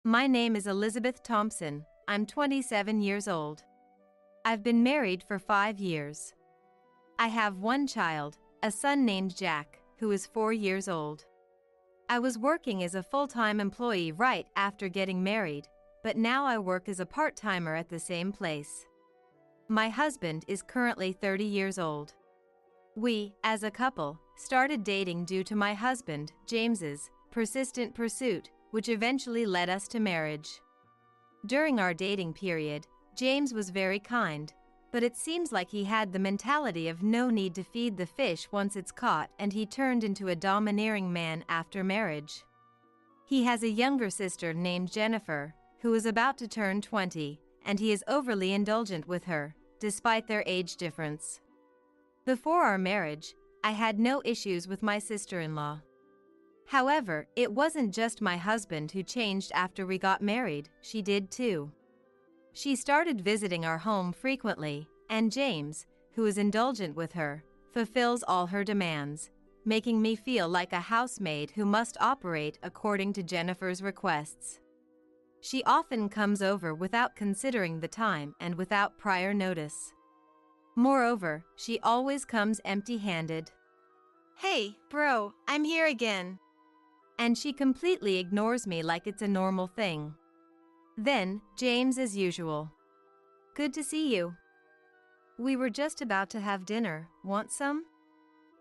My name is Elizabeth Thompson. I'm 27 years old. I've been married for 5 years. I have one child, a son named Jack, who is 4 years old. I was working as a full-time employee right after getting married, but now I work as a part-timer at the same place. My husband is currently 30 years old. We, as a couple, started dating due to my husband, James's, persistent pursuit, which eventually led us to marriage. During our dating period, James was very kind, but it seems like he had the mentality of no need to feed the fish once it's caught, and he turned into a domineering man after marriage. He has a younger sister named Jennifer, who is about to turn 20, and he is overly indulgent with her, despite their age difference. Before our marriage, I had no issues with my sister-in-law. However, it wasn't just my husband who changed after we got married, she did too. She started visiting our home frequently, and James, who is indulgent with her, fulfills all her demands, making me feel like a housemaid who must operate according to Jennifer's requests. She often comes over without considering the time and without prior notice. Moreover, she always comes empty-handed. "Hey, bro, I'm here again." And she completely ignores me like it's a normal thing. Then, James as usual. "Good to see you. We were just about to have dinner, want some?"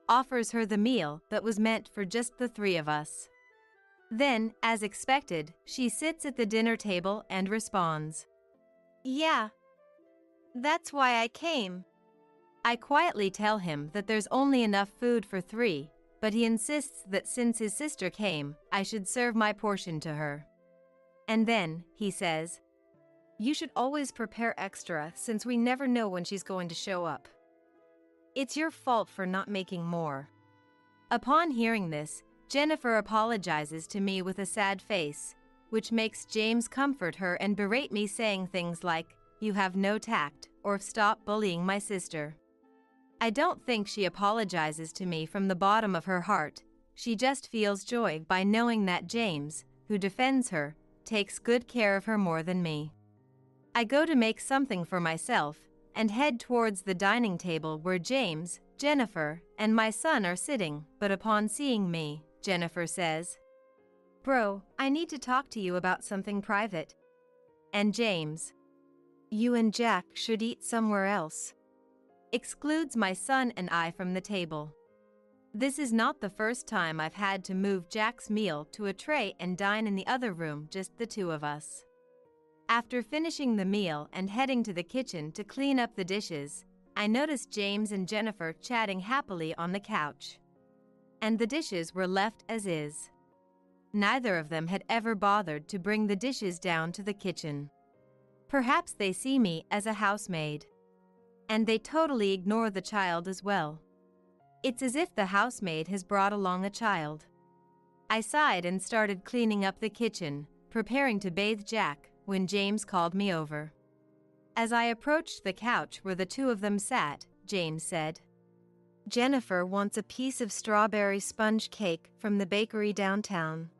Offers her the meal that was meant for just the three of us. Then, as expected, she sits at the dinner table and responds, "Yeah. That's why I came." I quietly tell him that there's only enough food for 3, but he insists that since his sister came, I should serve my portion to her. And then, he says, "You should always prepare extra since we never know when she's going to show up. It's your fault for not making more." Upon hearing this, Jennifer apologizes to me with a sad face, which makes James comfort her and berate me, saying things like, "You have no tact," or "Stop bullying my sister." I don't think she apologizes to me from the bottom of her heart. She just feels joy by knowing that James, who defends her, takes good care of her more than me. I go to make something for myself and head towards the dining table where James, Jennifer, and my son are sitting, but upon seeing me, Jennifer says, "Bro, I need to talk to you about something private." And James, "You and Jack should eat somewhere else," excludes my son and I from the table. This is not the first time I've had to move Jack's meal to a tray and dine in the other room, just the two of us. After finishing the meal and heading to the kitchen to clean up the dishes, I noticed James and Jennifer chatting happily on the couch. And the dishes were left as is. Neither of them had ever bothered to bring the dishes down to the kitchen. Perhaps they see me as a housemaid. And they totally ignore the child as well. It's as if the housemaid has brought along a child. I sighed and started cleaning up the kitchen, preparing to bathe Jack, when James called me over. As I approached the couch where the two of them sat, James said, "Jennifer wants a piece of strawberry sponge cake from the bakery downtown.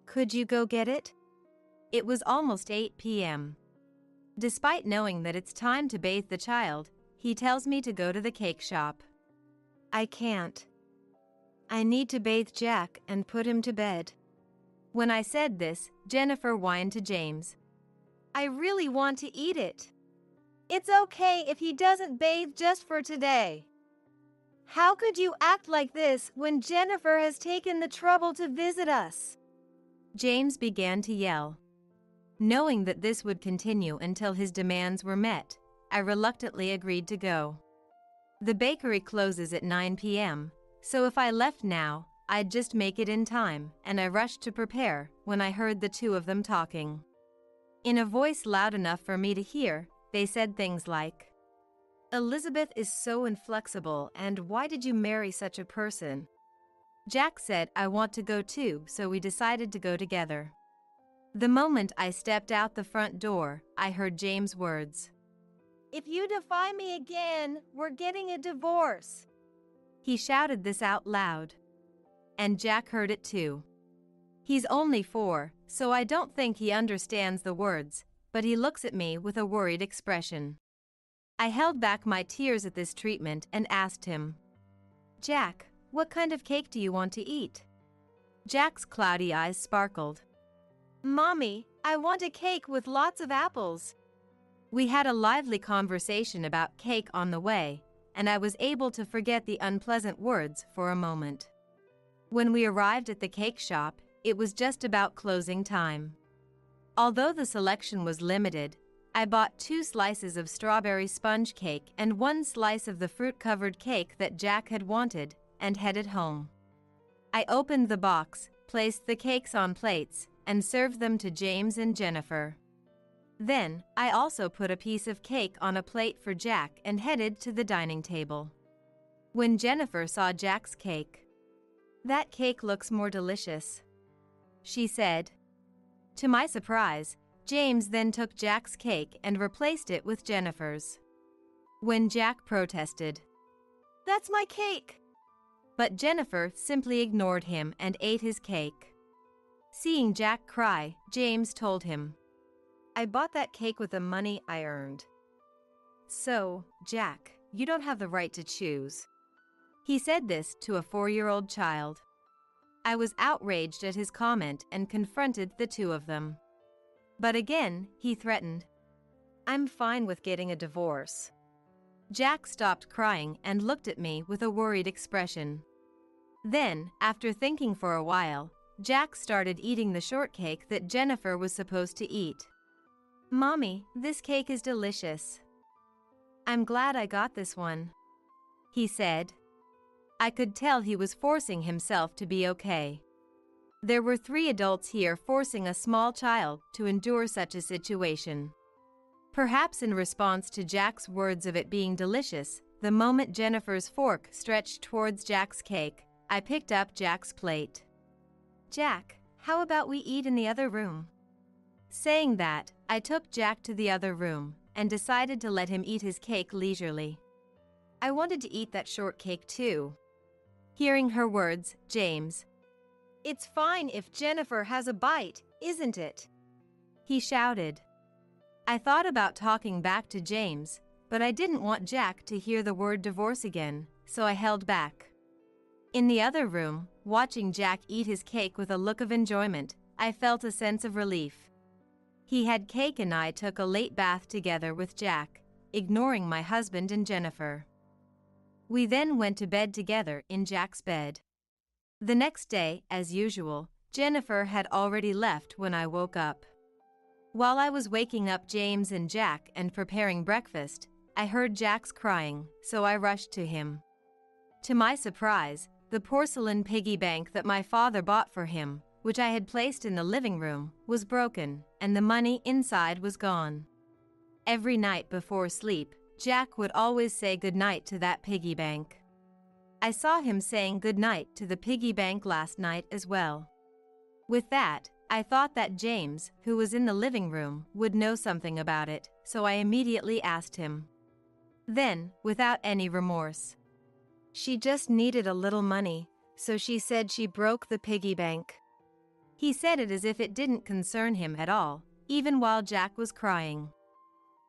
Could you go get it?" It was almost 8 p.m. Despite knowing that it's time to bathe the child, he tells me to go to the cake shop. "I can't. I need to bathe Jack and put him to bed." When I said this, Jennifer whined to James, "I really want to eat it. It's okay if he doesn't bathe just for today. How could you act like this when Jennifer has taken the trouble to visit us?" James began to yell. Knowing that this would continue until his demands were met, I reluctantly agreed to go. The bakery closes at 9 p.m., so if I left now, I'd just make it in time, and I rushed to prepare when I heard the two of them talking. In a voice loud enough for me to hear, they said things like, "Elizabeth is so inflexible, and why did you marry such a person?" Jack said, "I want to go too," so we decided to go together. The moment I stepped out the front door, I heard James' words, "If you defy me again, we're getting a divorce." He shouted this out loud. And Jack heard it too. He's only 4, so I don't think he understands the words, but he looks at me with a worried expression. I held back my tears at this treatment and asked him, "Jack, what kind of cake do you want to eat?" Jack's cloudy eyes sparkled. "Mommy, I want a cake with lots of apples." We had a lively conversation about cake on the way, and I was able to forget the unpleasant words for a moment. When we arrived at the cake shop, it was just about closing time. Although the selection was limited, I bought 2 slices of strawberry sponge cake and 1 slice of the fruit-covered cake that Jack had wanted, and headed home. I opened the box, placed the cakes on plates, and served them to James and Jennifer. Then, I also put a piece of cake on a plate for Jack and headed to the dining table. When Jennifer saw Jack's cake, "That cake looks more delicious," she said. To my surprise, James then took Jack's cake and replaced it with Jennifer's. When Jack protested, "That's my cake!" But Jennifer simply ignored him and ate his cake. Seeing Jack cry, James told him, "I bought that cake with the money I earned. So, Jack, you don't have the right to choose." He said this to a 4-year-old child. I was outraged at his comment and confronted the two of them. But again, he threatened, "I'm fine with getting a divorce." Jack stopped crying and looked at me with a worried expression. Then, after thinking for a while, Jack started eating the shortcake that Jennifer was supposed to eat. "Mommy, this cake is delicious. I'm glad I got this one," he said. I could tell he was forcing himself to be okay. There were 3 adults here forcing a small child to endure such a situation. Perhaps in response to Jack's words of it being delicious, the moment Jennifer's fork stretched towards Jack's cake, I picked up Jack's plate. "Jack, how about we eat in the other room?" Saying that, I took Jack to the other room and decided to let him eat his cake leisurely. I wanted to eat that shortcake too. Hearing her words, James, "It's fine if Jennifer has a bite, isn't it?" he shouted. I thought about talking back to James, but I didn't want Jack to hear the word divorce again, so I held back. In the other room, watching Jack eat his cake with a look of enjoyment, I felt a sense of relief. He had cake and I took a late bath together with Jack, ignoring my husband and Jennifer. We then went to bed together in Jack's bed. The next day, as usual, Jennifer had already left when I woke up. While I was waking up James and Jack and preparing breakfast, I heard Jack's crying, so I rushed to him. To my surprise, the porcelain piggy bank that my father bought for him, which I had placed in the living room, was broken, and the money inside was gone. Every night before sleep, Jack would always say goodnight to that piggy bank. I saw him saying goodnight to the piggy bank last night as well. With that, I thought that James, who was in the living room, would know something about it, so I immediately asked him. Then, without any remorse, "She just needed a little money, so she said she broke the piggy bank." He said it as if it didn't concern him at all, even while Jack was crying.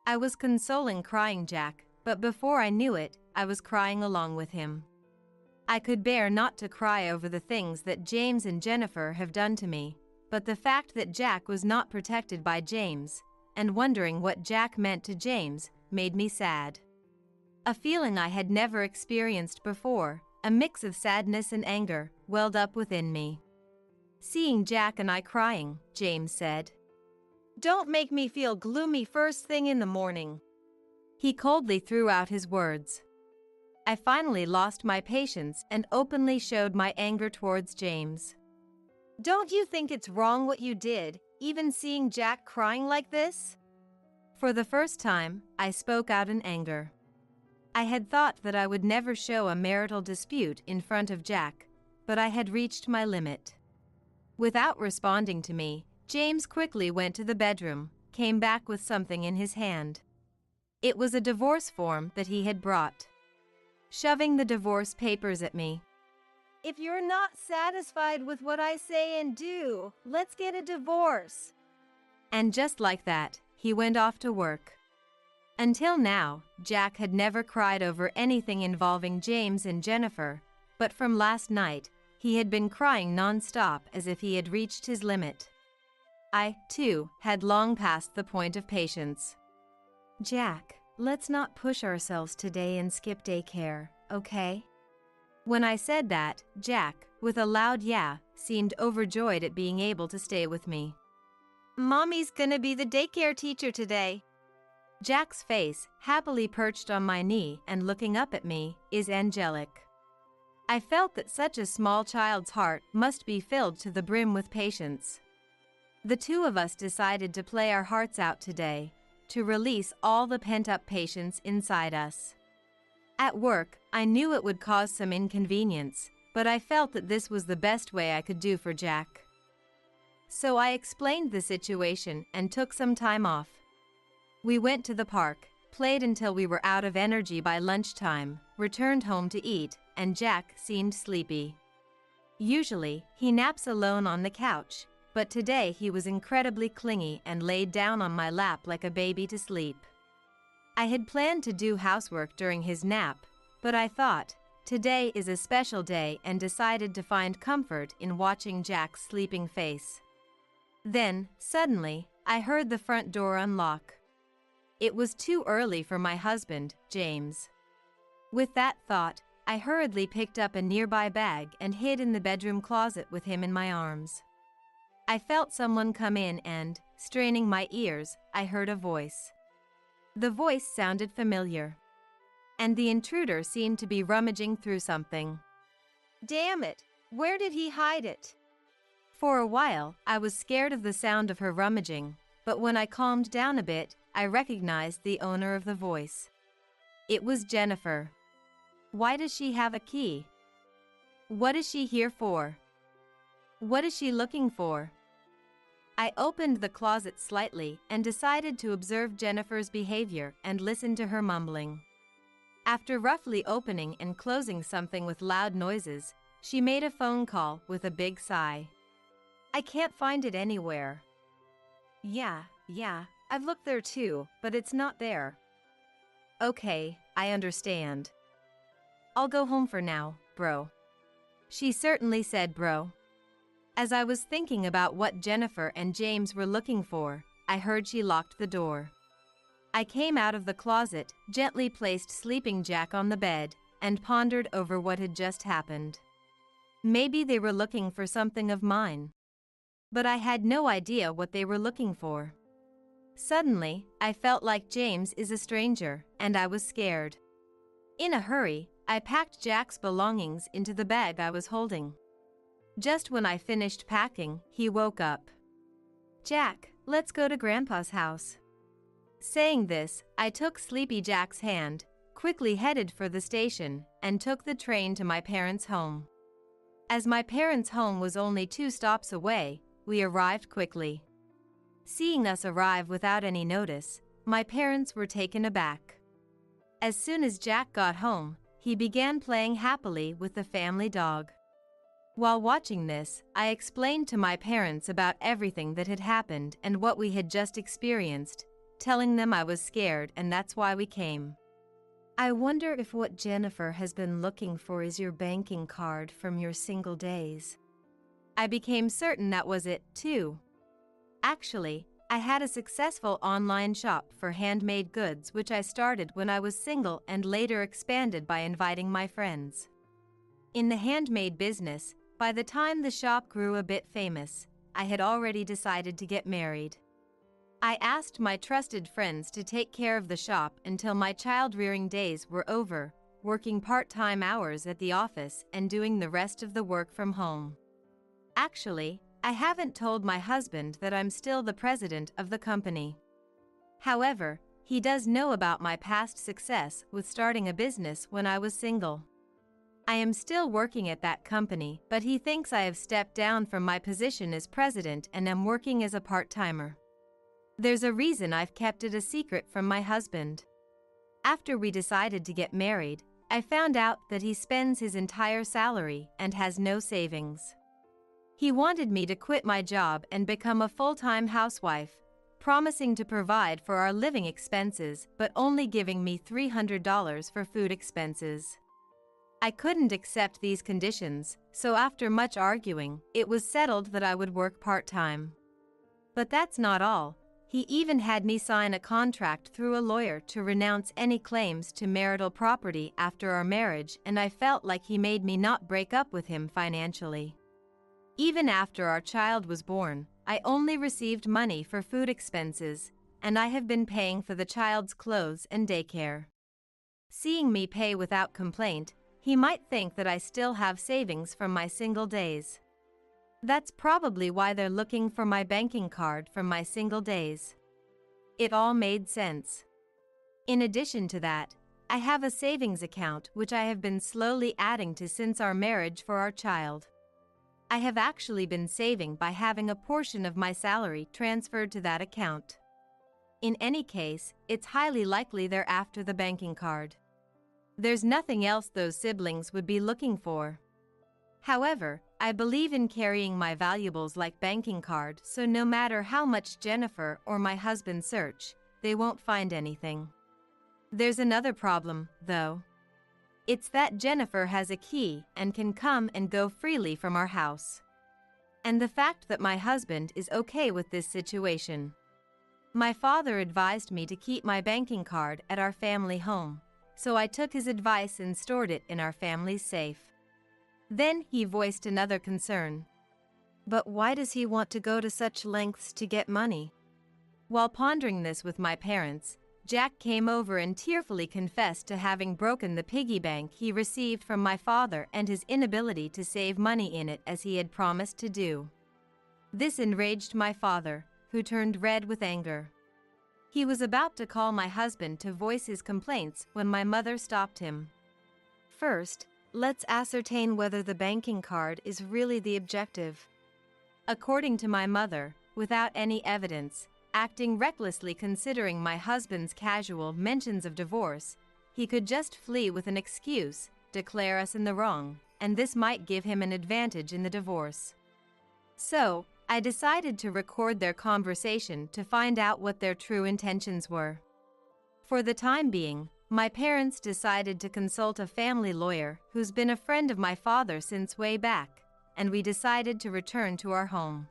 I was consoling crying Jack, but before I knew it, I was crying along with him. I could bear not to cry over the things that James and Jennifer have done to me, but the fact that Jack was not protected by James, and wondering what Jack meant to James, made me sad. A feeling I had never experienced before, a mix of sadness and anger, welled up within me. Seeing Jack and I crying, James said, "Don't make me feel gloomy first thing in the morning." He coldly threw out his words. I finally lost my patience and openly showed my anger towards James. "Don't you think it's wrong what you did, even seeing Jack crying like this?" For the first time, I spoke out in anger. I had thought that I would never show a marital dispute in front of Jack, but I had reached my limit. Without responding to me, James quickly went to the bedroom, came back with something in his hand. It was a divorce form that he had brought. Shoving the divorce papers at me, If you're not satisfied with what I say and do, let's get a divorce. And just like that, he went off to work. Until now, Jack had never cried over anything involving James and Jennifer, but from last night, he had been crying non-stop as if he had reached his limit. I, too, had long passed the point of patience. Jack, let's not push ourselves today and skip daycare, okay? When I said that, Jack, with a loud yeah, seemed overjoyed at being able to stay with me. Mommy's gonna be the daycare teacher today. Jack's face, happily perched on my knee and looking up at me, is angelic. I felt that such a small child's heart must be filled to the brim with patience. The two of us decided to play our hearts out today, to release all the pent-up patience inside us. At work, I knew it would cause some inconvenience, but I felt that this was the best way I could do for Jack. So I explained the situation and took some time off. We went to the park, played until we were out of energy by lunchtime, returned home to eat, and Jack seemed sleepy. Usually, he naps alone on the couch, but today he was incredibly clingy and laid down on my lap like a baby to sleep. I had planned to do housework during his nap, but I thought, today is a special day and decided to find comfort in watching Jack's sleeping face. Then, suddenly, I heard the front door unlock. It was too early for my husband, James. With that thought, I hurriedly picked up a nearby bag and hid in the bedroom closet with him in my arms. I felt someone come in and, straining my ears, I heard a voice. The voice sounded familiar. And the intruder seemed to be rummaging through something. Damn it! Where did he hide it? For a while, I was scared of the sound of her rummaging, but when I calmed down a bit, I recognized the owner of the voice. It was Jennifer. Why does she have a key? What is she here for? What is she looking for? I opened the closet slightly and decided to observe Jennifer's behavior and listen to her mumbling. After roughly opening and closing something with loud noises, she made a phone call with a big sigh. I can't find it anywhere. Yeah, I've looked there too, but it's not there. Okay, I understand. I'll go home for now, bro. She certainly said bro. As I was thinking about what Jennifer and James were looking for, I heard she locked the door. I came out of the closet, gently placed sleeping Jack on the bed, and pondered over what had just happened. Maybe they were looking for something of mine. But I had no idea what they were looking for. Suddenly, I felt like James is a stranger, and I was scared. In a hurry, I packed Jack's belongings into the bag I was holding. Just when I finished packing, he woke up. Jack, let's go to Grandpa's house. Saying this, I took Sleepy Jack's hand, quickly headed for the station, and took the train to my parents' home. As my parents' home was only 2 stops away, we arrived quickly. Seeing us arrive without any notice, my parents were taken aback. As soon as Jack got home, he began playing happily with the family dog. While watching this, I explained to my parents about everything that had happened and what we had just experienced, telling them I was scared and that's why we came. I wonder if what Jennifer has been looking for is your banking card from your single days. I became certain that was it, too. Actually, I had a successful online shop for handmade goods which I started when I was single and later expanded by inviting my friends. In the handmade business, by the time the shop grew a bit famous, I had already decided to get married. I asked my trusted friends to take care of the shop until my child-rearing days were over, working part-time hours at the office and doing the rest of the work from home. Actually, I haven't told my husband that I'm still the president of the company. However, he does know about my past success with starting a business when I was single. I am still working at that company, but he thinks I have stepped down from my position as president and am working as a part-timer. There's a reason I've kept it a secret from my husband. After we decided to get married, I found out that he spends his entire salary and has no savings. He wanted me to quit my job and become a full-time housewife, promising to provide for our living expenses but only giving me $300 for food expenses. I couldn't accept these conditions, so after much arguing, it was settled that I would work part-time. But that's not all. He even had me sign a contract through a lawyer to renounce any claims to marital property after our marriage, and I felt like he made me not break up with him financially. Even after our child was born, I only received money for food expenses, and I have been paying for the child's clothes and daycare. Seeing me pay without complaint, he might think that I still have savings from my single days. That's probably why they're looking for my banking card from my single days. It all made sense. In addition to that, I have a savings account which I have been slowly adding to since our marriage for our child. I have actually been saving by having a portion of my salary transferred to that account. In any case, it's highly likely they're after the banking card. There's nothing else those siblings would be looking for. However, I believe in carrying my valuables like banking card, so no matter how much Jennifer or my husband search, they won't find anything. There's another problem, though. It's that Jennifer has a key and can come and go freely from our house. And the fact that my husband is okay with this situation. My father advised me to keep my banking card at our family home, so I took his advice and stored it in our family's safe. Then he voiced another concern. But why does he want to go to such lengths to get money? While pondering this with my parents, Jack came over and tearfully confessed to having broken the piggy bank he received from my father and his inability to save money in it as he had promised to do. This enraged my father, who turned red with anger. He was about to call my husband to voice his complaints when my mother stopped him. First, let's ascertain whether the banking card is really the objective. According to my mother, without any evidence, acting recklessly considering my husband's casual mentions of divorce, he could just flee with an excuse, declare us in the wrong, and this might give him an advantage in the divorce. So, I decided to record their conversation to find out what their true intentions were. For the time being, my parents decided to consult a family lawyer who's been a friend of my father since way back, and we decided to return to our home.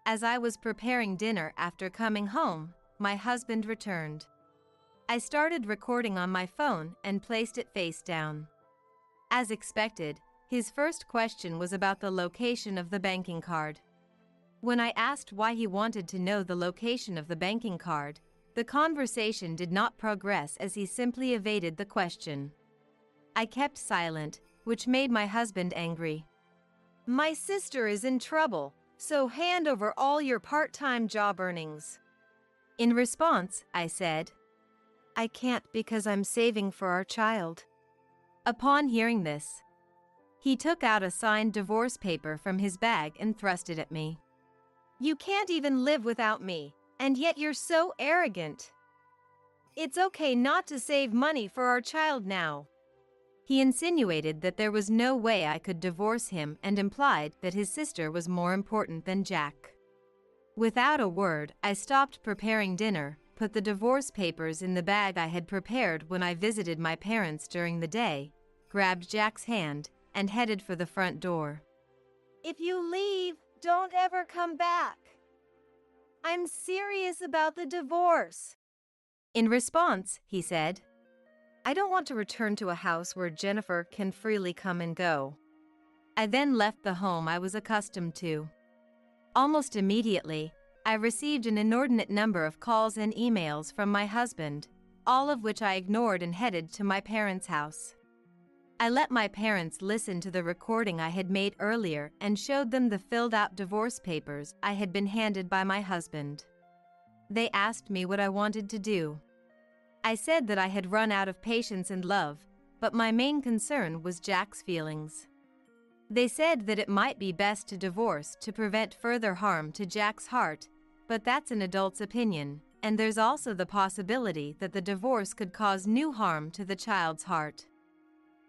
As I was preparing dinner after coming home, my husband returned. I started recording on my phone and placed it face down. As expected, his first question was about the location of the banking card. When I asked why he wanted to know the location of the banking card, the conversation did not progress as he simply evaded the question. I kept silent, which made my husband angry. "My sister is in trouble, so hand over all your part-time job earnings." In response, I said, "I can't because I'm saving for our child." Upon hearing this, he took out a signed divorce paper from his bag and thrust it at me. "You can't even live without me, and yet you're so arrogant. It's okay not to save money for our child now." He insinuated that there was no way I could divorce him and implied that his sister was more important than Jack. Without a word, I stopped preparing dinner, put the divorce papers in the bag I had prepared when I visited my parents during the day, grabbed Jack's hand, and headed for the front door. "If you leave, don't ever come back. I'm serious about the divorce." In response, he said, "I don't want to return to a house where Jennifer can freely come and go." I then left the home I was accustomed to. Almost immediately, I received an inordinate number of calls and emails from my husband, all of which I ignored and headed to my parents' house. I let my parents listen to the recording I had made earlier and showed them the filled-out divorce papers I had been handed by my husband. They asked me what I wanted to do. I said that I had run out of patience and love, but my main concern was Jack's feelings. They said that it might be best to divorce to prevent further harm to Jack's heart, but that's an adult's opinion, and there's also the possibility that the divorce could cause new harm to the child's heart.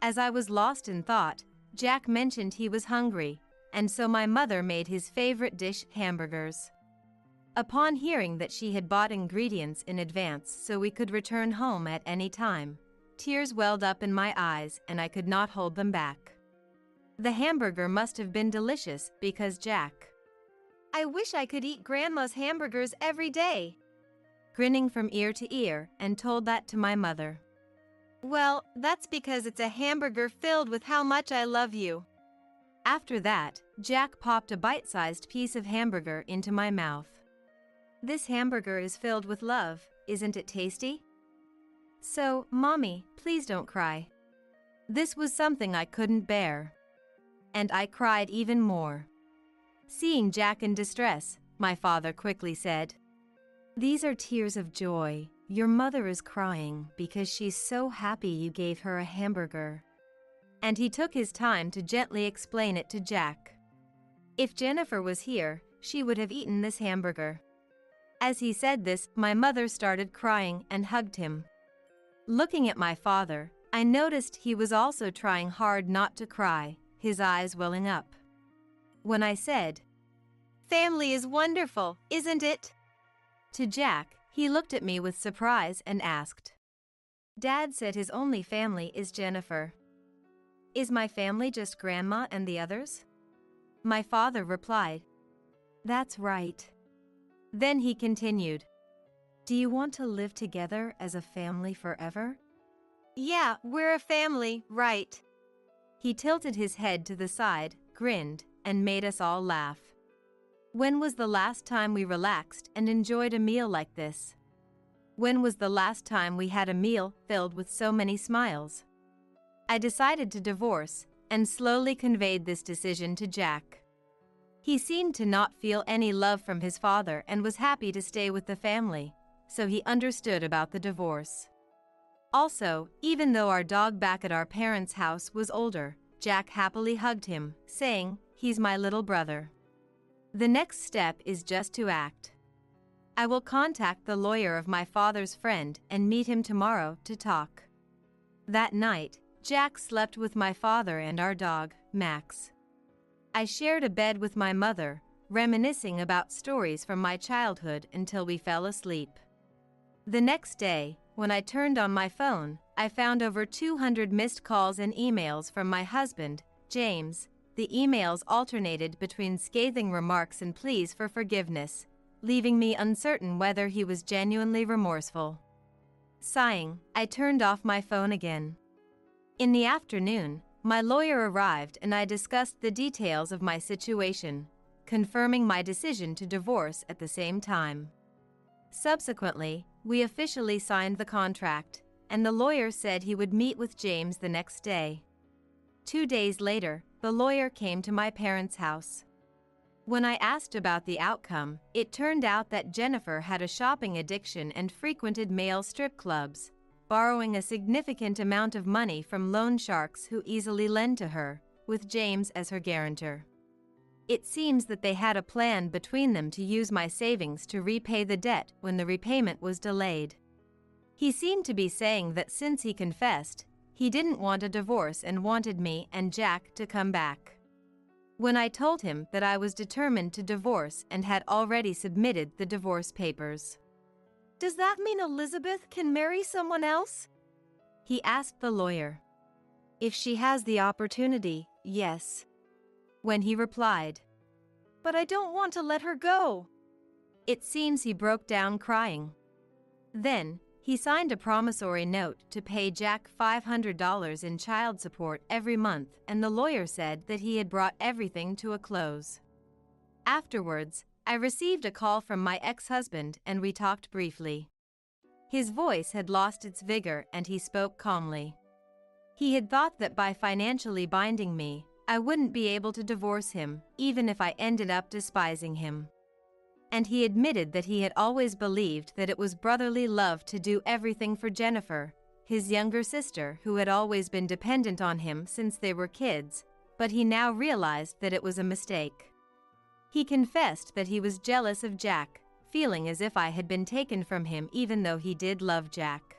As I was lost in thought, Jack mentioned he was hungry, and so my mother made his favorite dish, hamburgers. Upon hearing that she had bought ingredients in advance so we could return home at any time, tears welled up in my eyes and I could not hold them back. The hamburger must have been delicious because I wish I could eat Grandma's hamburgers every day. Grinning from ear to ear and told that to my mother. Well, that's because it's a hamburger filled with how much I love you. After that, Jack popped a bite-sized piece of hamburger into my mouth. This hamburger is filled with love, isn't it tasty? So, Mommy, please don't cry. This was something I couldn't bear. And I cried even more. Seeing Jack in distress, my father quickly said, "These are tears of joy. Your mother is crying because she's so happy you gave her a hamburger." And he took his time to gently explain it to Jack. If Jennifer was here, she would have eaten this hamburger. As he said this, my mother started crying and hugged him. Looking at my father, I noticed he was also trying hard not to cry, his eyes welling up. When I said, "Family is wonderful, isn't it?" to Jack, he looked at me with surprise and asked, "Dad said his only family is Jennifer. Is my family just Grandma and the others?" My father replied, "That's right." Then he continued, "Do you want to live together as a family forever?" "Yeah, we're a family, right?" He tilted his head to the side, grinned, and made us all laugh. When was the last time we relaxed and enjoyed a meal like this? When was the last time we had a meal filled with so many smiles? I decided to divorce and slowly conveyed this decision to Jack. He seemed to not feel any love from his father and was happy to stay with the family, so he understood about the divorce. Also, even though our dog back at our parents' house was older, Jack happily hugged him, saying, "He's my little brother." The next step is just to act. I will contact the lawyer of my father's friend and meet him tomorrow to talk. That night, Jack slept with my father and our dog, Max. I shared a bed with my mother, reminiscing about stories from my childhood until we fell asleep. The next day, when I turned on my phone, I found over 200 missed calls and emails from my husband, James. The emails alternated between scathing remarks and pleas for forgiveness, leaving me uncertain whether he was genuinely remorseful. Sighing, I turned off my phone again. In the afternoon, my lawyer arrived and I discussed the details of my situation, confirming my decision to divorce at the same time. Subsequently, we officially signed the contract, and the lawyer said he would meet with James the next day. 2 days later, the lawyer came to my parents' house. When I asked about the outcome, it turned out that Jennifer had a shopping addiction and frequented male strip clubs, borrowing a significant amount of money from loan sharks who easily lend to her, with James as her guarantor. It seems that they had a plan between them to use my savings to repay the debt when the repayment was delayed. He seemed to be saying that since he confessed, he didn't want a divorce and wanted me and Jack to come back. When I told him that I was determined to divorce and had already submitted the divorce papers. "Does that mean Elizabeth can marry someone else?" he asked the lawyer. "If she has the opportunity, yes." When he replied, "But I don't want to let her go." It seems he broke down crying. Then, he signed a promissory note to pay Jack $500 in child support every month, and the lawyer said that he had brought everything to a close. Afterwards, I received a call from my ex-husband and we talked briefly. His voice had lost its vigor and he spoke calmly. He had thought that by financially binding me, I wouldn't be able to divorce him, even if I ended up despising him. And he admitted that he had always believed that it was brotherly love to do everything for Jennifer, his younger sister who had always been dependent on him since they were kids, but he now realized that it was a mistake. He confessed that he was jealous of Jack, feeling as if I had been taken from him even though he did love Jack.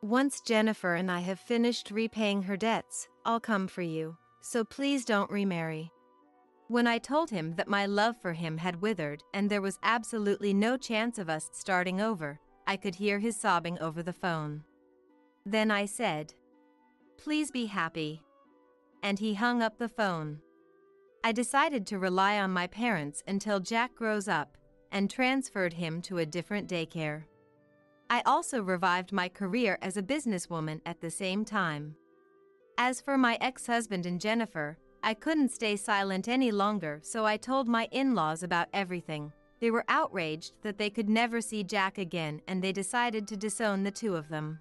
Once Jennifer and I have finished repaying her debts, I'll come for you, so please don't remarry. When I told him that my love for him had withered and there was absolutely no chance of us starting over, I could hear his sobbing over the phone. Then I said, "Please be happy." And he hung up the phone. I decided to rely on my parents until Jack grows up, and transferred him to a different daycare. I also revived my career as a businesswoman at the same time. As for my ex-husband and Jennifer, I couldn't stay silent any longer, so I told my in-laws about everything. They were outraged that they could never see Jack again, and they decided to disown the two of them.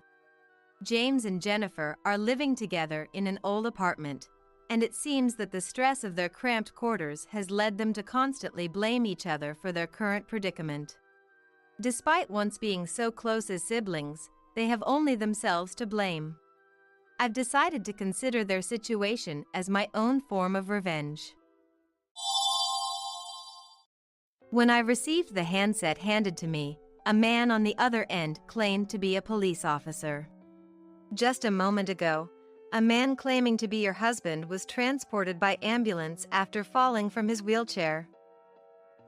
James and Jennifer are living together in an old apartment, and it seems that the stress of their cramped quarters has led them to constantly blame each other for their current predicament. Despite once being so close as siblings, they have only themselves to blame. I've decided to consider their situation as my own form of revenge. When I received the handset handed to me, a man on the other end claimed to be a police officer. Just a moment ago, a man claiming to be your husband was transported by ambulance after falling from his wheelchair.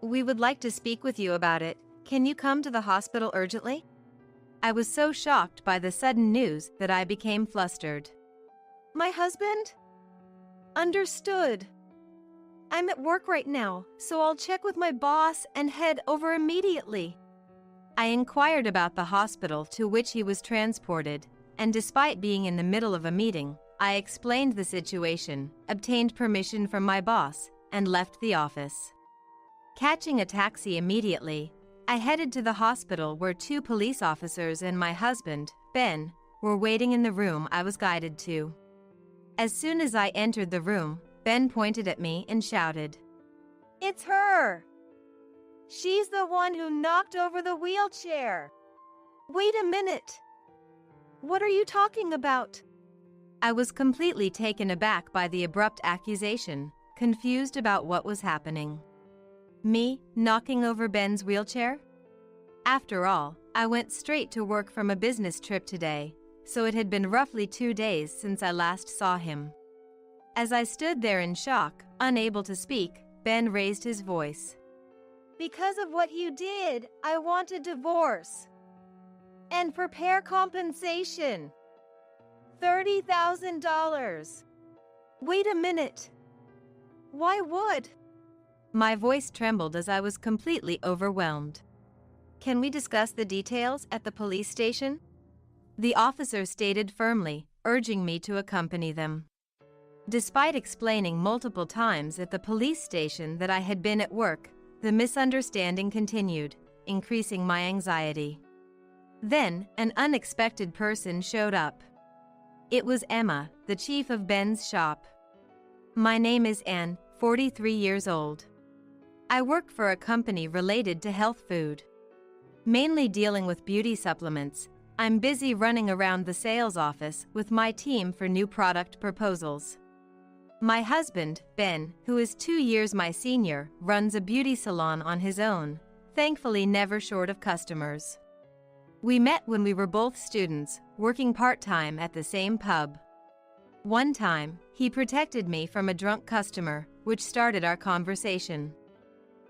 We would like to speak with you about it. Can you come to the hospital urgently? I was so shocked by the sudden news that I became flustered. My husband? Understood. I'm at work right now, so I'll check with my boss and head over immediately. I inquired about the hospital to which he was transported, and despite being in the middle of a meeting, I explained the situation, obtained permission from my boss, and left the office. Catching a taxi immediately, I headed to the hospital where 2 police officers and my husband, Ben, were waiting in the room I was guided to. As soon as I entered the room, Ben pointed at me and shouted, "It's her! She's the one who knocked over the wheelchair! Wait a minute! What are you talking about?" I was completely taken aback by the abrupt accusation, confused about what was happening. Me, knocking over Ben's wheelchair? After all, I went straight to work from a business trip today, so it had been roughly 2 days since I last saw him. As I stood there in shock, unable to speak, Ben raised his voice. "Because of what you did, I want a divorce. And prepare compensation. $30,000. Wait a minute. Why would?" My voice trembled as I was completely overwhelmed. "Can we discuss the details at the police station?" The officer stated firmly, urging me to accompany them. Despite explaining multiple times at the police station that I had been at work, the misunderstanding continued, increasing my anxiety. Then, an unexpected person showed up. It was Emma, the chief of Ben's shop. "My name is Anne, 43 years old. I work for a company related to health food. Mainly dealing with beauty supplements, I'm busy running around the sales office with my team for new product proposals. My husband, Ben, who is 2 years my senior, runs a beauty salon on his own, thankfully never short of customers. We met when we were both students, working part-time at the same pub. One time, he protected me from a drunk customer, which started our conversation.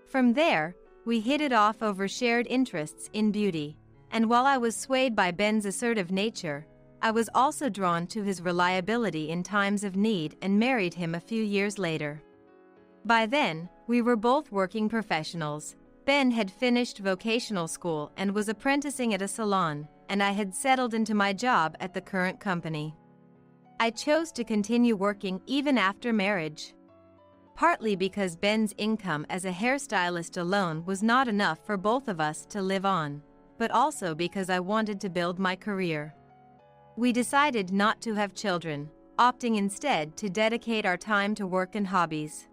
From there, we hit it off over shared interests in beauty, and while I was swayed by Ben's assertive nature, I was also drawn to his reliability in times of need and married him a few years later. By then, we were both working professionals. Ben had finished vocational school and was apprenticing at a salon, and I had settled into my job at the current company. I chose to continue working even after marriage. Partly because Ben's income as a hairstylist alone was not enough for both of us to live on, but also because I wanted to build my career. We decided not to have children, opting instead to dedicate our time to work and hobbies.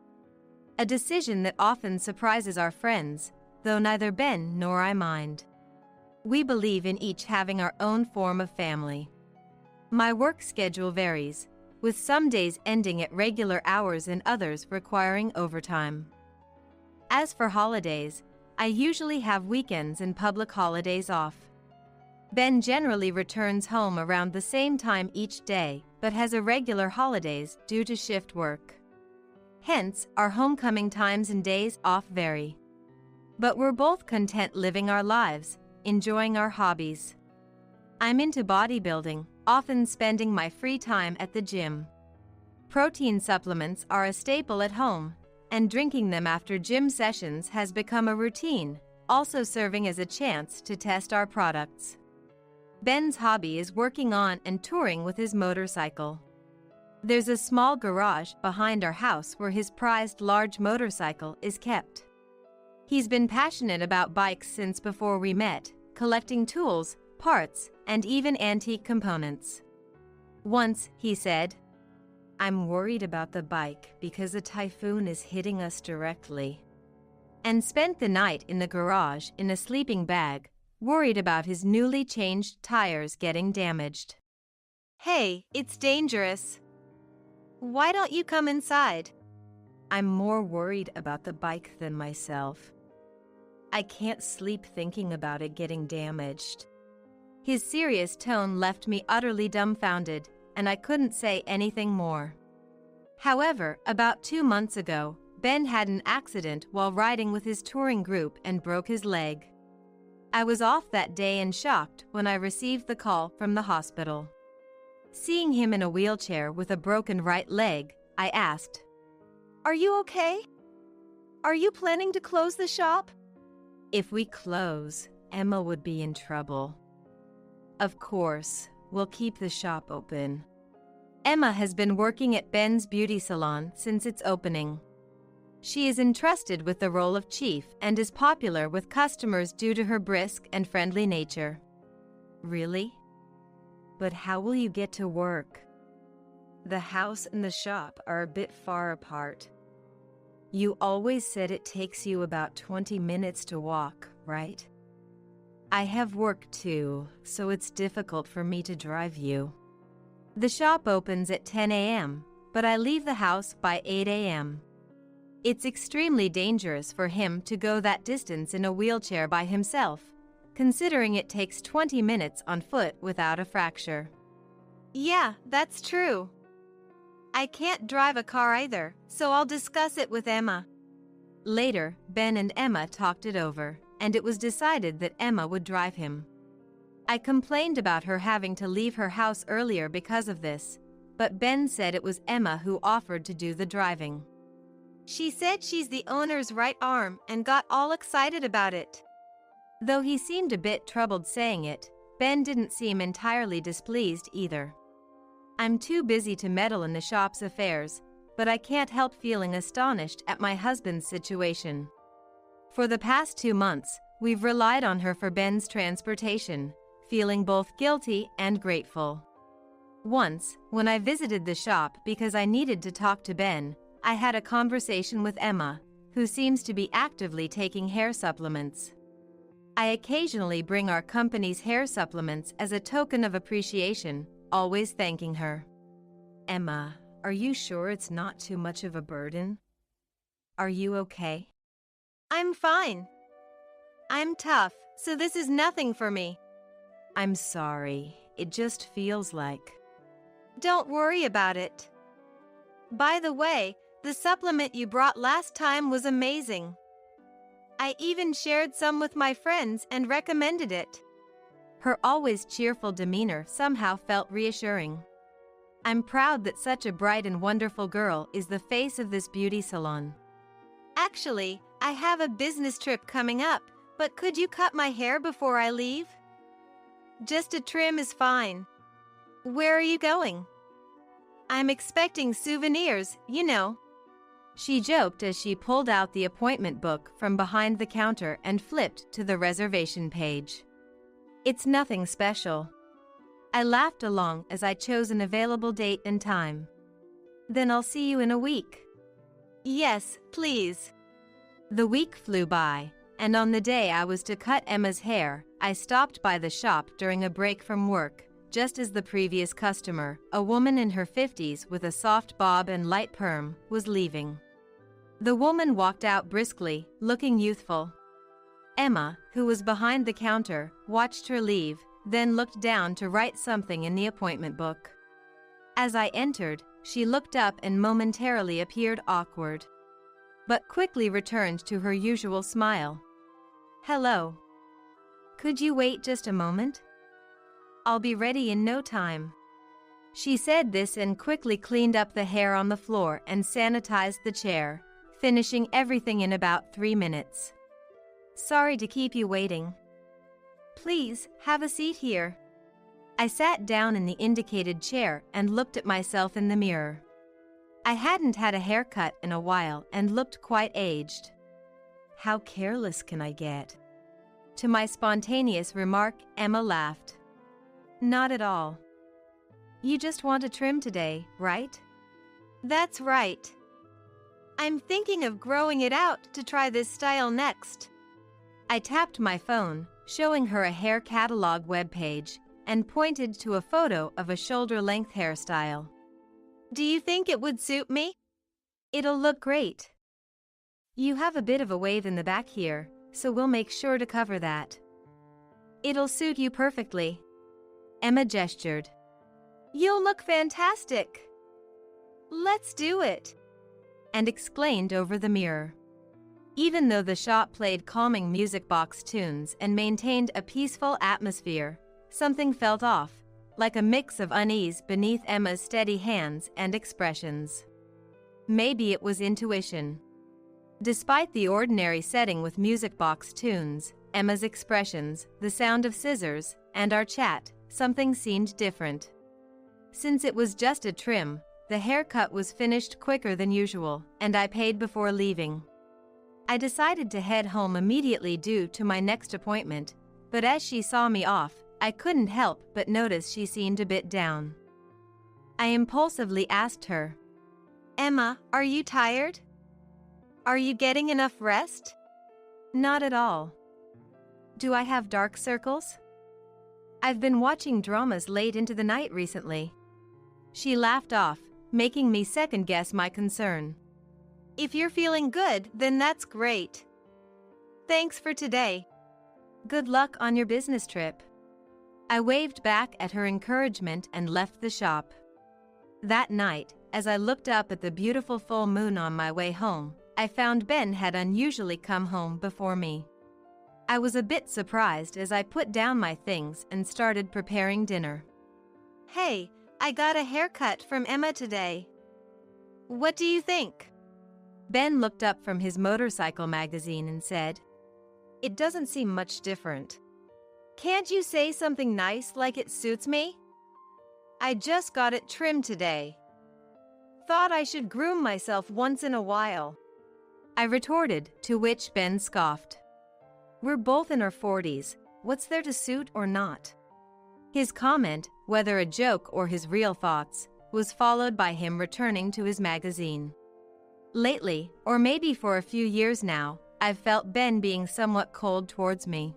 A decision that often surprises our friends, though neither Ben nor I mind. We believe in each having our own form of family. My work schedule varies, with some days ending at regular hours and others requiring overtime. As for holidays, I usually have weekends and public holidays off. Ben generally returns home around the same time each day, but has irregular holidays due to shift work. Hence, our homecoming times and days off vary. But we're both content living our lives, enjoying our hobbies. I'm into bodybuilding, often spending my free time at the gym. Protein supplements are a staple at home, and drinking them after gym sessions has become a routine, also serving as a chance to test our products. Ben's hobby is working on and touring with his motorcycle. There's a small garage behind our house where his prized large motorcycle is kept. He's been passionate about bikes since before we met, collecting tools, parts, and even antique components. Once, he said, "I'm worried about the bike because a typhoon is hitting us directly," and spent the night in the garage in a sleeping bag, worried about his newly changed tires getting damaged. "Hey, it's dangerous. Why don't you come inside?" "I'm more worried about the bike than myself. I can't sleep thinking about it getting damaged." His serious tone left me utterly dumbfounded, and I couldn't say anything more. However, about 2 months ago, Ben had an accident while riding with his touring group and broke his leg. I was off that day and shocked when I received the call from the hospital. Seeing him in a wheelchair with a broken right leg, I asked, "Are you okay? Are you planning to close the shop?" "If we close, Emma would be in trouble. Of course, we'll keep the shop open." Emma has been working at Ben's beauty salon since its opening. She is entrusted with the role of chief and is popular with customers due to her brisk and friendly nature. "Really? But how will you get to work? The house and the shop are a bit far apart. You always said it takes you about 20 minutes to walk, right? I have work too, so it's difficult for me to drive you. The shop opens at 10 a.m., but I leave the house by 8 a.m. It's extremely dangerous for him to go that distance in a wheelchair by himself, considering it takes 20 minutes on foot without a fracture." "Yeah, that's true. I can't drive a car either, so I'll discuss it with Emma." Later, Ben and Emma talked it over, and it was decided that Emma would drive him. I complained about her having to leave her house earlier because of this, but Ben said it was Emma who offered to do the driving. "She said she's the owner's right arm and got all excited about it." Though he seemed a bit troubled saying it, Ben didn't seem entirely displeased either. "I'm too busy to meddle in the shop's affairs, but I can't help feeling astonished at my husband's situation. For the past 2 months, we've relied on her for Ben's transportation, feeling both guilty and grateful. Once, when I visited the shop because I needed to talk to Ben, I had a conversation with Emma, who seems to be actively taking hair supplements. I occasionally bring our company's hair supplements as a token of appreciation, always thanking her. Emma, are you sure it's not too much of a burden? Are you okay?" "I'm fine. I'm tough, so this is nothing for me." "I'm sorry, it just feels like..." "Don't worry about it. By the way, the supplement you brought last time was amazing. I even shared some with my friends and recommended it." Her always cheerful demeanor somehow felt reassuring. I'm proud that such a bright and wonderful girl is the face of this beauty salon. "Actually, I have a business trip coming up, but could you cut my hair before I leave? Just a trim is fine." "Where are you going?" "I'm expecting souvenirs, you know." She joked as she pulled out the appointment book from behind the counter and flipped to the reservation page. "It's nothing special." I laughed along as I chose an available date and time. "Then I'll see you in a week." "Yes, please." The week flew by, and on the day I was to cut Emma's hair, I stopped by the shop during a break from work, just as the previous customer, a woman in her 50s with a soft bob and light perm, was leaving. The woman walked out briskly, looking youthful. Emma, who was behind the counter, watched her leave, then looked down to write something in the appointment book. As I entered, she looked up and momentarily appeared awkward, but quickly returned to her usual smile. "Hello. Could you wait just a moment? I'll be ready in no time." She said this and quickly cleaned up the hair on the floor and sanitized the chair, finishing everything in about 3 minutes. "Sorry to keep you waiting. Please, have a seat here." I sat down in the indicated chair and looked at myself in the mirror. I hadn't had a haircut in a while and looked quite aged. "How careless can I get?" To my spontaneous remark, Emma laughed. "Not at all. You just want a trim today, right?" "That's right. I'm thinking of growing it out to try this style next." I tapped my phone, showing her a hair catalog webpage, and pointed to a photo of a shoulder-length hairstyle. "Do you think it would suit me?" "It'll look great. You have a bit of a wave in the back here, so we'll make sure to cover that." "It'll suit you perfectly." Emma gestured. "You'll look fantastic. Let's do it," and exclaimed over the mirror. Even though the shop played calming music box tunes and maintained a peaceful atmosphere, something felt off, like a mix of unease beneath Emma's steady hands and expressions. Maybe it was intuition. Despite the ordinary setting with music box tunes, Emma's expressions, the sound of scissors, and our chat, something seemed different. Since it was just a trim, the haircut was finished quicker than usual, and I paid before leaving. I decided to head home immediately due to my next appointment, but as she saw me off, I couldn't help but notice she seemed a bit down. I impulsively asked her, "Emma, are you tired? Are you getting enough rest?" "Not at all. Do I have dark circles? I've been watching dramas late into the night recently." She laughed off, making me second-guess my concern. "If you're feeling good, then that's great. Thanks for today. Good luck on your business trip." I waved back at her encouragement and left the shop. That night, as I looked up at the beautiful full moon on my way home, I found Ben had unusually come home before me. I was a bit surprised as I put down my things and started preparing dinner. "Hey, I got a haircut from Emma today. What do you think?" Ben looked up from his motorcycle magazine and said, "It doesn't seem much different. Can't you say something nice like it suits me? I just got it trimmed today. Thought I should groom myself once in a while," I retorted, to which Ben scoffed. "We're both in our 40s, what's there to suit or not?" His comment, whether a joke or his real thoughts, was followed by him returning to his magazine. Lately, or maybe for a few years now, I've felt Ben being somewhat cold towards me.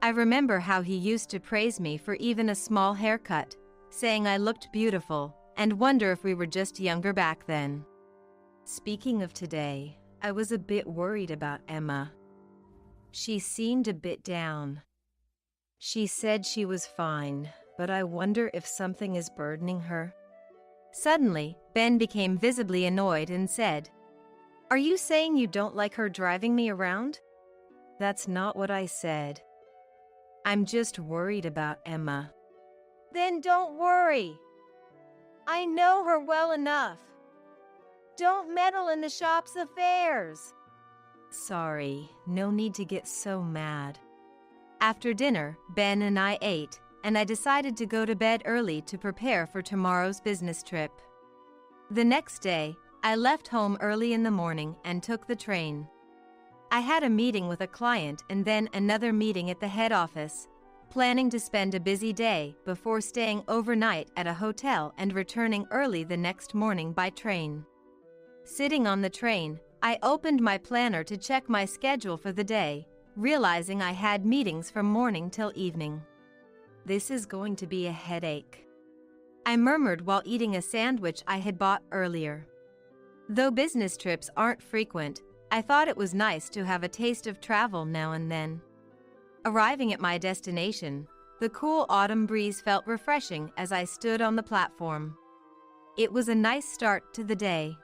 I remember how he used to praise me for even a small haircut, saying I looked beautiful, and wonder if we were just younger back then. Speaking of today, I was a bit worried about Emma. She seemed a bit down. She said she was fine, but I wonder if something is burdening her. Suddenly, Ben became visibly annoyed and said, "Are you saying you don't like her driving me around?" "That's not what I said. I'm just worried about Emma." "Then don't worry. I know her well enough. Don't meddle in the shop's affairs." "Sorry, no need to get so mad." After dinner, Ben and I ate, and I decided to go to bed early to prepare for tomorrow's business trip. The next day, I left home early in the morning and took the train. I had a meeting with a client and then another meeting at the head office, planning to spend a busy day before staying overnight at a hotel and returning early the next morning by train. Sitting on the train, I opened my planner to check my schedule for the day, realizing I had meetings from morning till evening. This is going to be a headache, I murmured while eating a sandwich I had bought earlier. Though business trips aren't frequent, I thought it was nice to have a taste of travel now and then. Arriving at my destination, The cool autumn breeze felt refreshing as I stood on the platform. It was a nice start to the day.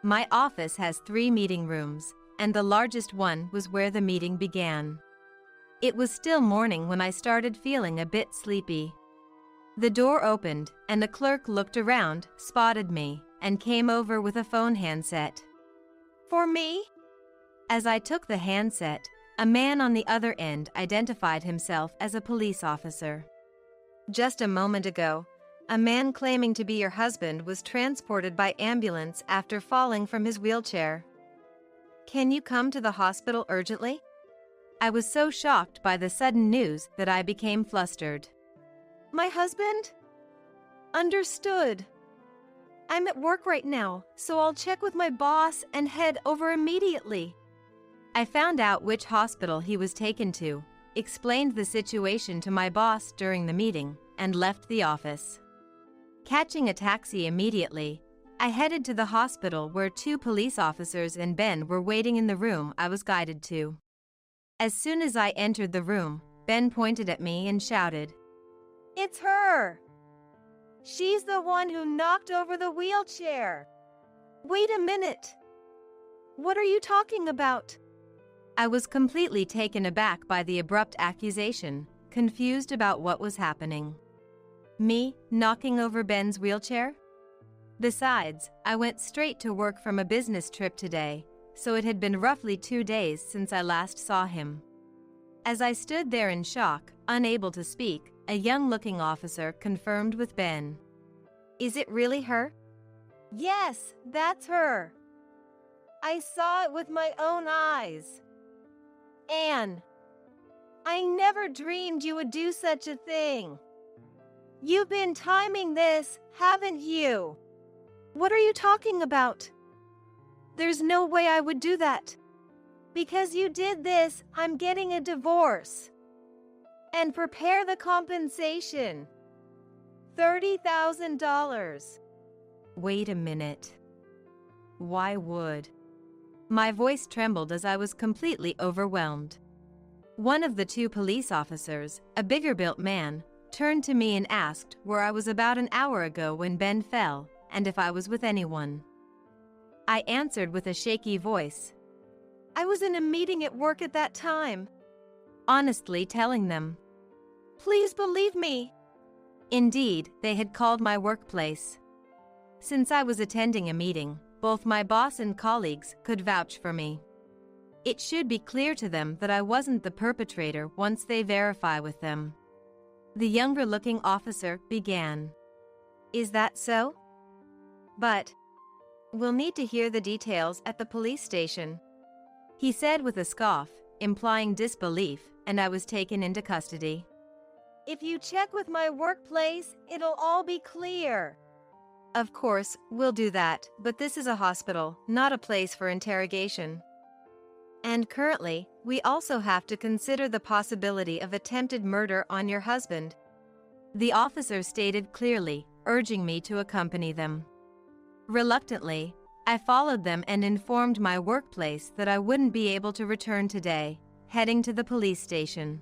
My office has 3 meeting rooms, and the largest one was where the meeting began. It was still morning when I started feeling a bit sleepy. The door opened, and a clerk looked around, spotted me, and came over with a phone handset. "For me?" As I took the handset, a man on the other end identified himself as a police officer. "Just a moment ago, a man claiming to be your husband was transported by ambulance after falling from his wheelchair. Can you come to the hospital urgently?" I was so shocked by the sudden news that I became flustered. "My husband? Understood. I'm at work right now, so I'll check with my boss and head over immediately." I found out which hospital he was taken to, explained the situation to my boss during the meeting, and left the office. Catching a taxi immediately, I headed to the hospital where 2 police officers and Ben were waiting in the room I was guided to. As soon as I entered the room, Ben pointed at me and shouted, "It's her! She's the one who knocked over the wheelchair! Wait a minute! What are you talking about?" I was completely taken aback by the abrupt accusation, confused about what was happening. Me, knocking over Ben's wheelchair? Besides, I went straight to work from a business trip today, so it had been roughly 2 days since I last saw him. As I stood there in shock, unable to speak, a young-looking officer confirmed with Ben. "Is it really her?" "Yes, that's her. I saw it with my own eyes. Anne, I never dreamed you would do such a thing. You've been timing this, haven't you?" "What are you talking about? There's no way I would do that." "Because you did this, I'm getting a divorce. And prepare the compensation. $30,000. Wait a minute. Why would? My voice trembled as I was completely overwhelmed. One of the 2 police officers, a bigger-built man, turned to me and asked where I was about an hour ago when Ben fell, and if I was with anyone. I answered with a shaky voice, "I was in a meeting at work at that time," honestly telling them. "Please believe me." Indeed, they had called my workplace. Since I was attending a meeting, both my boss and colleagues could vouch for me. It should be clear to them that I wasn't the perpetrator once they verify with them. The younger-looking officer began. "Is that so? But we'll need to hear the details at the police station," he said with a scoff, implying disbelief, and I was taken into custody. "If you check with my workplace, it'll all be clear." "Of course, we'll do that, but this is a hospital, not a place for interrogation. And currently, we also have to consider the possibility of attempted murder on your husband," the officer stated clearly, urging me to accompany them. Reluctantly, I followed them and informed my workplace that I wouldn't be able to return today, heading to the police station.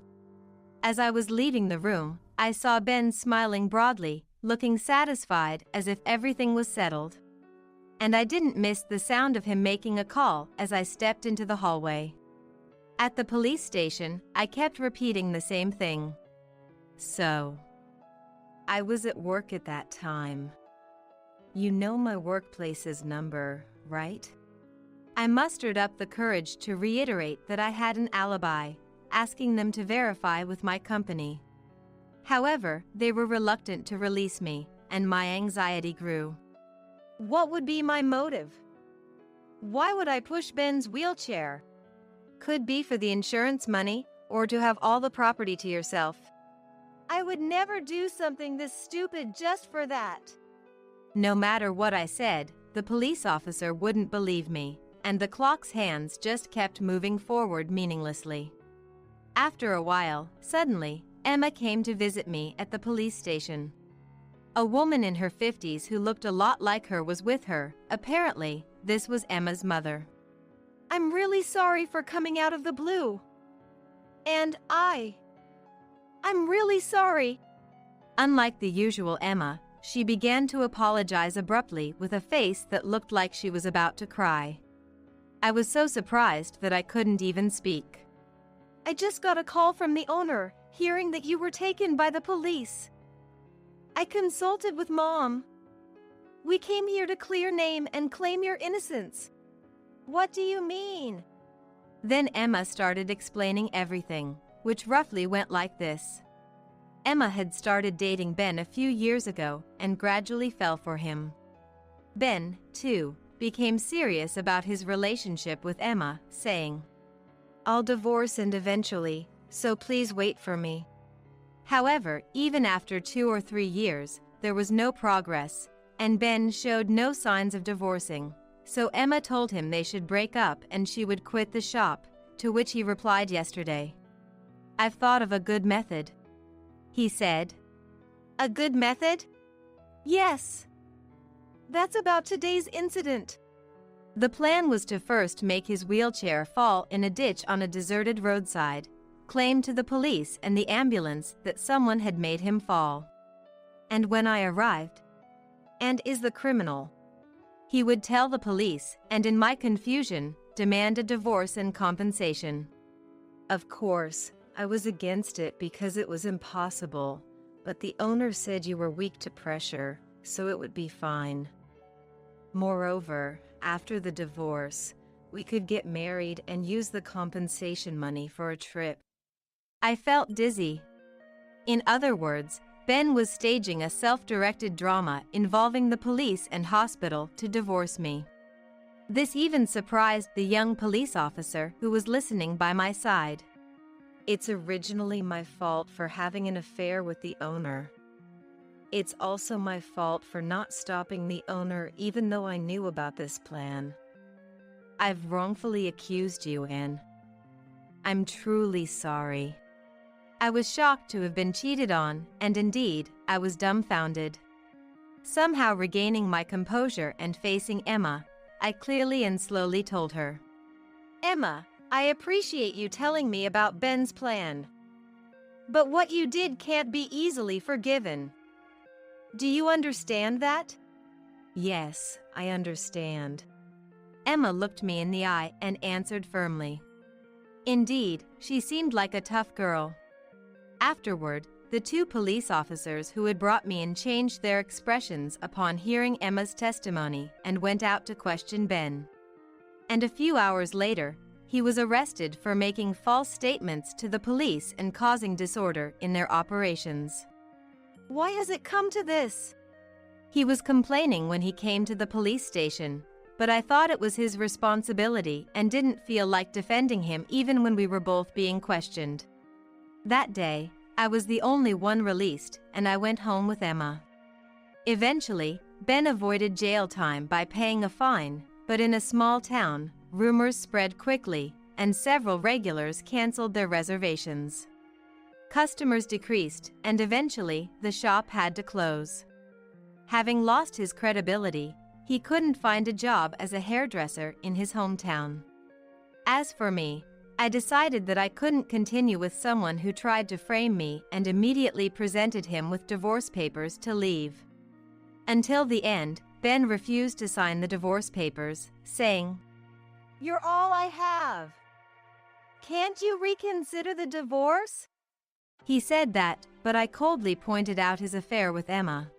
As I was leaving the room, I saw Ben smiling broadly, looking satisfied as if everything was settled. And I didn't miss the sound of him making a call as I stepped into the hallway. At the police station, I kept repeating the same thing. "So, I was at work at that time. You know my workplace's number, right?" I mustered up the courage to reiterate that I had an alibi, asking them to verify with my company. However, they were reluctant to release me, and my anxiety grew. What would be my motive? Why would I push Ben's wheelchair? Could be for the insurance money, or to have all the property to yourself. I would never do something this stupid just for that. No matter what I said, the police officer wouldn't believe me, and the clock's hands just kept moving forward meaninglessly. After a while, suddenly, Emma came to visit me at the police station. A woman in her 50s who looked a lot like her was with her. Apparently, this was Emma's mother. "I'm really sorry for coming out of the blue. And I'm really sorry." Unlike the usual Emma, she began to apologize abruptly with a face that looked like she was about to cry. I was so surprised that I couldn't even speak. "I just got a call from the owner, hearing that you were taken by the police. I consulted with Mom. We came here to clear name and claim your innocence." "What do you mean?" Then Emma started explaining everything, which roughly went like this. Emma had started dating Ben a few years ago and gradually fell for him. Ben, too, became serious about his relationship with Emma, saying, "I'll divorce and eventually, so please wait for me." However, even after 2 or 3 years, there was no progress, and Ben showed no signs of divorcing, so Emma told him they should break up and she would quit the shop, to which he replied yesterday, "I've thought of a good method," he said. "A good method?" "Yes. That's about today's incident." The plan was to first make his wheelchair fall in a ditch on a deserted roadside, claim to the police and the ambulance that someone had made him fall. And when I arrived, and is the criminal, he would tell the police and in my confusion, demand a divorce and compensation. Of course, I was against it because it was impossible, but the owner said you were weak to pressure, so it would be fine. Moreover, after the divorce, we could get married and use the compensation money for a trip. I felt dizzy. In other words, Ben was staging a self-directed drama involving the police and hospital to divorce me. This even surprised the young police officer who was listening by my side. It's originally my fault for having an affair with the owner. It's also my fault for not stopping the owner even though I knew about this plan. I've wrongfully accused you, Anne. I'm truly sorry. I was shocked to have been cheated on, and indeed, I was dumbfounded. Somehow regaining my composure and facing Emma, I clearly and slowly told her, "Emma, I appreciate you telling me about Ben's plan. But what you did can't be easily forgiven. Do you understand that?" "Yes, I understand." Emma looked me in the eye and answered firmly. Indeed, she seemed like a tough girl. Afterward, the 2 police officers who had brought me in changed their expressions upon hearing Emma's testimony and went out to question Ben. And a few hours later, he was arrested for making false statements to the police and causing disorder in their operations. "Why has it come to this?" He was complaining when he came to the police station, but I thought it was his responsibility and didn't feel like defending him even when we were both being questioned. That day, I was the only one released, and I went home with Emma. Eventually, Ben avoided jail time by paying a fine, but in a small town, rumors spread quickly, and several regulars canceled their reservations. Customers decreased, and eventually, the shop had to close. Having lost his credibility, he couldn't find a job as a hairdresser in his hometown. As for me, I decided that I couldn't continue with someone who tried to frame me and immediately presented him with divorce papers to leave. Until the end, Ben refused to sign the divorce papers, saying, "You're all I have. Can't you reconsider the divorce?" He said that, but I coldly pointed out his affair with Emma.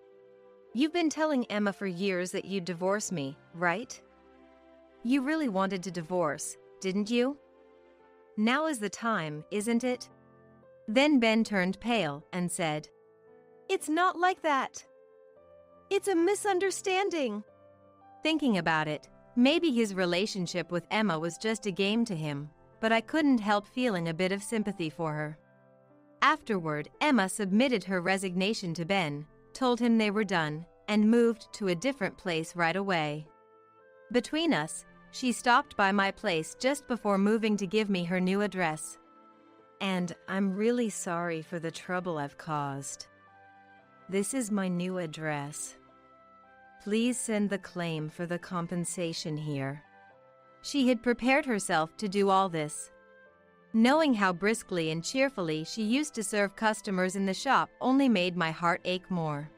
"You've been telling Emma for years that you'd divorce me, right? You really wanted to divorce, didn't you? Now is the time, isn't it?" Then Ben turned pale and said, "It's not like that. It's a misunderstanding." Thinking about it, maybe his relationship with Emma was just a game to him, but I couldn't help feeling a bit of sympathy for her. Afterward, Emma submitted her resignation to Ben, told him they were done, and moved to a different place right away. Between us, she stopped by my place just before moving to give me her new address. "And I'm really sorry for the trouble I've caused. This is my new address. Please send the claim for the compensation here." She had prepared herself to do all this. Knowing how briskly and cheerfully she used to serve customers in the shop only made my heart ache more.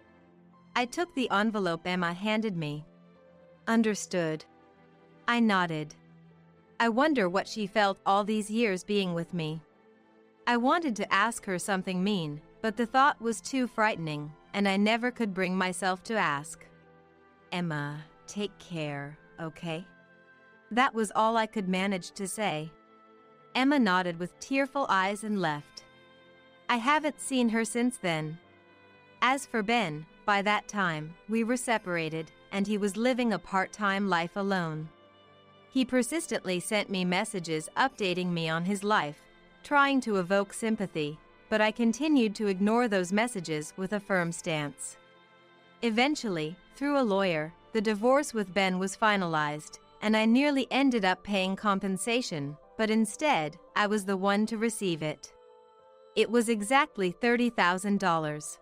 I took the envelope Emma handed me. Understood. I nodded. I wonder what she felt all these years being with me. I wanted to ask her something mean, but the thought was too frightening, and I never could bring myself to ask. Emma, take care, okay? That was all I could manage to say. Emma nodded with tearful eyes and left. I haven't seen her since then. As for Ben, by that time, we were separated, and he was living a part-time life alone. He persistently sent me messages updating me on his life, trying to evoke sympathy, but I continued to ignore those messages with a firm stance. Eventually, through a lawyer, the divorce with Ben was finalized, and I nearly ended up paying compensation, but instead, I was the one to receive it. It was exactly $30,000.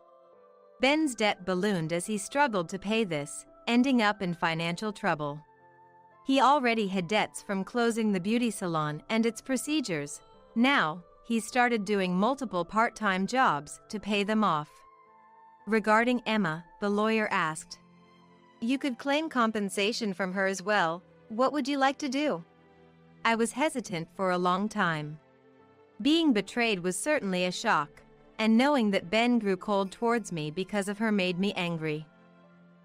Ben's debt ballooned as he struggled to pay this, ending up in financial trouble. He already had debts from closing the beauty salon and its procedures. Now, he started doing multiple part-time jobs to pay them off. Regarding Emma, the lawyer asked, "You could claim compensation from her as well. What would you like to do?" I was hesitant for a long time. Being betrayed was certainly a shock, and knowing that Ben grew cold towards me because of her made me angry.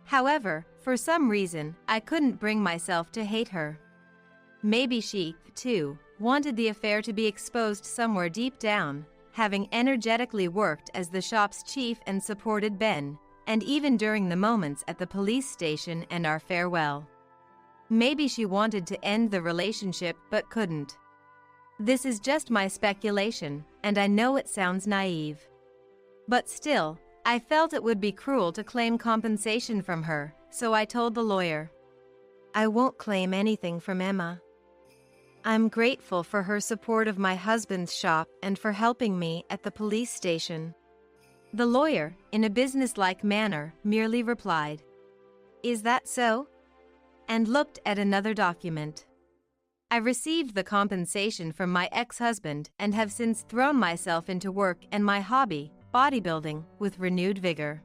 However, for some reason, I couldn't bring myself to hate her. Maybe she, too, wanted the affair to be exposed somewhere deep down, having energetically worked as the shop's chief and supported Ben, and even during the moments at the police station and our farewell. Maybe she wanted to end the relationship but couldn't. This is just my speculation, and I know it sounds naive. But still, I felt it would be cruel to claim compensation from her, so I told the lawyer, "I won't claim anything from Emma. I'm grateful for her support of my husband's shop and for helping me at the police station." The lawyer, in a businesslike manner, merely replied, "Is that so?" and looked at another document. I received the compensation from my ex-husband and have since thrown myself into work and my hobby, bodybuilding, with renewed vigor.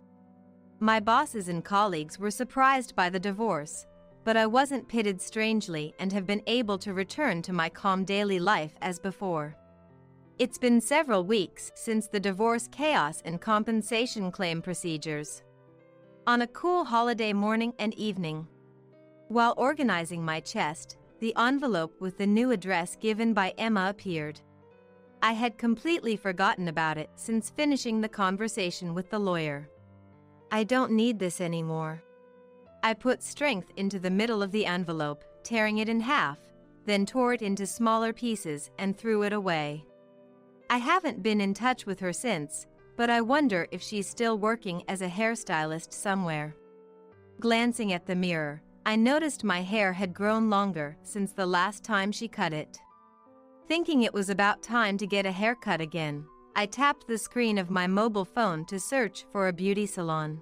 My bosses and colleagues were surprised by the divorce, but I wasn't pitted strangely and have been able to return to my calm daily life as before. It's been several weeks since the divorce chaos and compensation claim procedures. On a cool holiday morning and evening, while organizing my chest, the envelope with the new address given by Emma appeared. I had completely forgotten about it since finishing the conversation with the lawyer. "I don't need this anymore." I put strength into the middle of the envelope, tearing it in half, then tore it into smaller pieces and threw it away. I haven't been in touch with her since, but I wonder if she's still working as a hairstylist somewhere. Glancing at the mirror, I noticed my hair had grown longer since the last time she cut it. Thinking it was about time to get a haircut again, I tapped the screen of my mobile phone to search for a beauty salon.